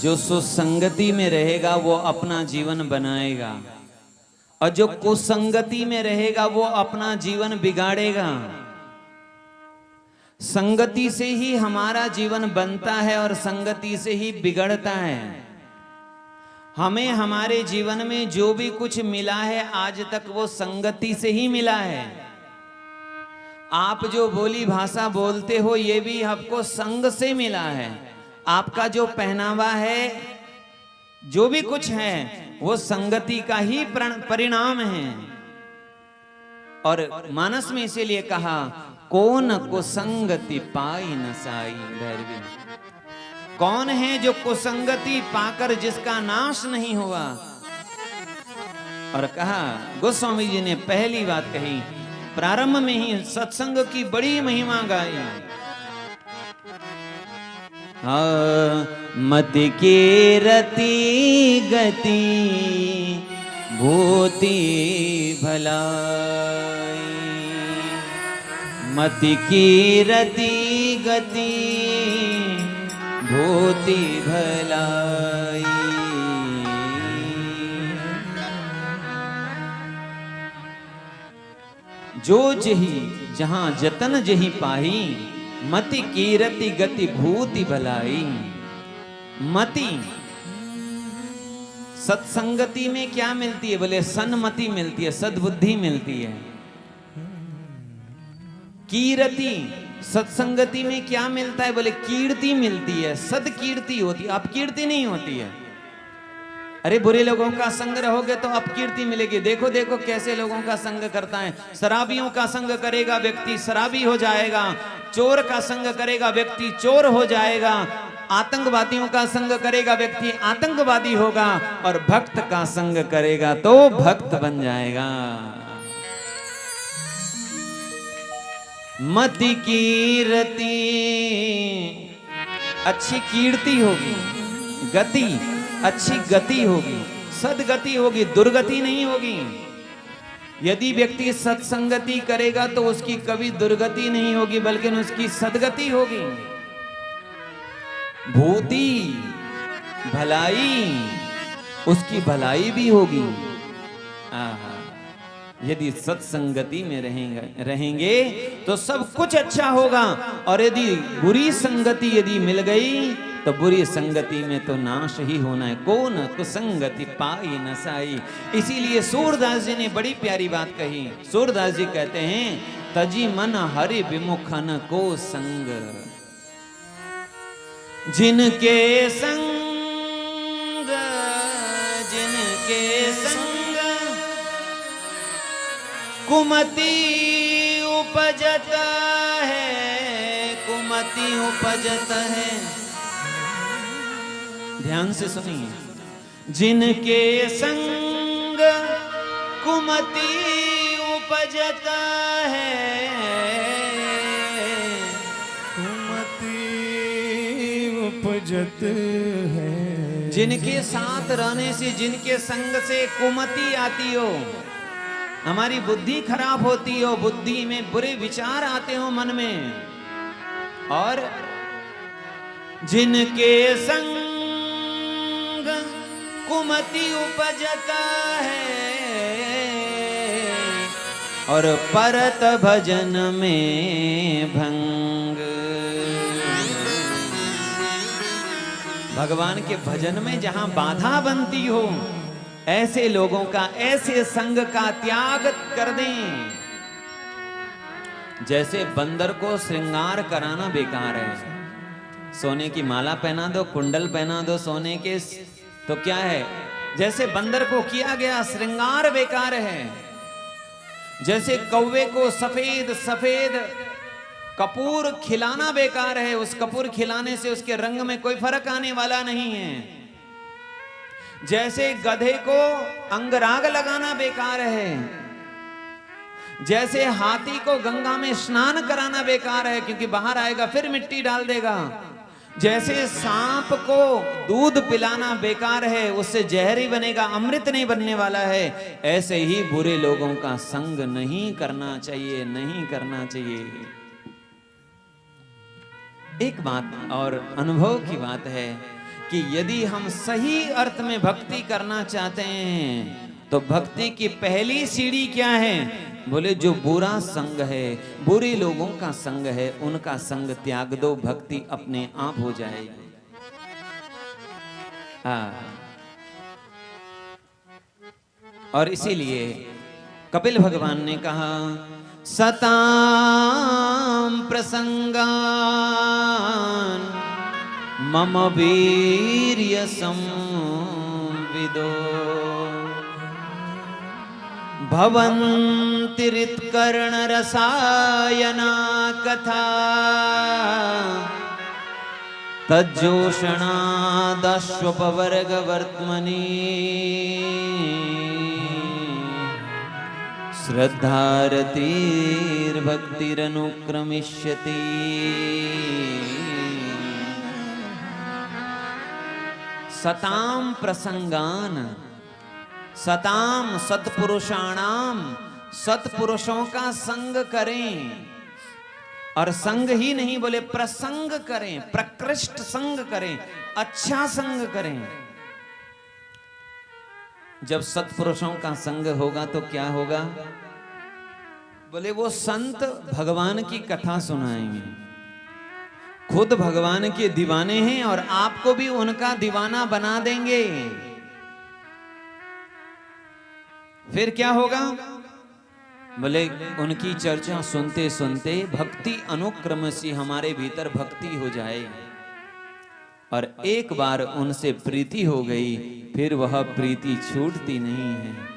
जो सुसंगति में रहेगा वो अपना जीवन बनाएगा, और जो कुसंगति में रहेगा वो अपना जीवन बिगाड़ेगा। संगति से ही हमारा जीवन बनता है और संगति से ही बिगड़ता है। हमें हमारे जीवन में जो भी कुछ मिला है आज तक वो संगति से ही मिला है। आप जो बोली भाषा बोलते हो ये भी आपको संग से मिला है। आपका जो पहनावा है, जो भी कुछ है वो संगति का ही परिणाम है। और मानस में इसीलिए कहा कौन कुसंगति पाई न साई भैरवी। कौन है जो कुसंगति पाकर जिसका नाश नहीं हुआ। और कहा गोस्वामी जी ने पहली बात कही, प्रारंभ में ही सत्संग की बड़ी महिमा गाई। मति की रति गति भूति भलाई। मति की रति गति भूति भलाई। जो जही जहां जतन जही पाही, मति कीरति गति भूति भलाई। मति सत्संगति में क्या मिलती है? बोले सन्मति मिलती है, सद्बुद्धि मिलती है। कीरति सत्संगति में क्या मिलता है? बोले कीर्ति मिलती है, सदकीर्ति होती है, अपकीर्ति नहीं होती है। अरे बुरे लोगों का संग रहोगे तो अपकीर्ति मिलेगी। देखो देखो कैसे लोगों का संग करता है। शराबियों का संग करेगा व्यक्ति शराबी हो जाएगा, चोर का संग करेगा व्यक्ति चोर हो जाएगा, आतंकवादियों का संग करेगा व्यक्ति आतंकवादी होगा, और भक्त का संग करेगा तो भक्त बन जाएगा। मति कीर्ति, अच्छी कीर्ति होगी, गति अच्छी गति होगी, सदगति होगी, दुर्गति नहीं होगी। यदि व्यक्ति सत्संगति करेगा तो उसकी कभी दुर्गति नहीं होगी बल्कि उसकी सदगति होगी। भूति भलाई, उसकी भलाई भी होगी। आहा, यदि सत्संगति में रहेंगे तो सब कुछ अच्छा होगा, और यदि बुरी संगति यदि मिल गई तो बुरी संगति में तो नाश ही होना है। कौन कुसंगति पाई न साई। इसीलिए सूरदास जी ने बड़ी प्यारी बात कही। सूरदास जी कहते हैं तजी मन हरि विमुखन को संग, जिनके संग कुमति उपजता है, कुमति उपजता है। ध्यान से सुनिए। जिनके संग कुमति उपजता है, कुमति उपजत है। जिनके साथ रहने से, जिनके संग से कुमति आती हो, हमारी बुद्धि खराब होती हो, बुद्धि में बुरे विचार आते हो मन में, और जिनके संग कुमति उपजता है, और परत भजन में भंग। भगवान के भजन में जहां बाधा बनती हो, ऐसे लोगों का, ऐसे संग का त्याग कर दें। जैसे बंदर को श्रृंगार कराना बेकार है। सोने की माला पहना दो, कुंडल पहना दो सोने के, तो क्या है? जैसे बंदर को किया गया श्रृंगार बेकार है। जैसे कौवे को सफेद सफेद कपूर खिलाना बेकार है। उस कपूर खिलाने से उसके रंग में कोई फर्क आने वाला नहीं है। जैसे गधे को अंगराग लगाना बेकार है। जैसे हाथी को गंगा में स्नान कराना बेकार है, क्योंकि बाहर आएगा फिर मिट्टी डाल देगा। जैसे सांप को दूध पिलाना बेकार है, उससे जहर ही बनेगा, अमृत नहीं बनने वाला है। ऐसे ही बुरे लोगों का संग नहीं करना चाहिए, नहीं करना चाहिए। एक बात और अनुभव की बात है कि यदि हम सही अर्थ में भक्ति करना चाहते हैं तो भक्ति की पहली सीढ़ी क्या है? बोले जो बुरा संग है, बुरे लोगों का संग है, उनका संग त्याग दो, भक्ति अपने आप हो जाएगी। और इसीलिए कपिल भगवान ने कहा सताम प्रसंगान मम वीर्य संविदो भवन्तिरित्कर्ण रसायना कथा तज्जोषणादश्वपवर्गवर्त्मनि श्रद्धारतिर्भक्तिरनुक्रमिष्यति। सताम प्रसंगान, सताम सत्पुरुषाणाम, सत्पुरुषों का संग करें। और संग ही नहीं बोले प्रसंग करें, प्रकृष्ट संग करें, अच्छा संग करें। जब सत्पुरुषों का संग होगा तो क्या होगा? बोले वो संत भगवान की कथा सुनाएंगे, खुद भगवान के दीवाने हैं और आपको भी उनका दीवाना बना देंगे। फिर क्या होगा? बोले उनकी चर्चा सुनते सुनते भक्ति अनुक्रम से हमारे भीतर भक्ति हो जाए, और एक बार उनसे प्रीति हो गई फिर वह प्रीति छूटती नहीं है।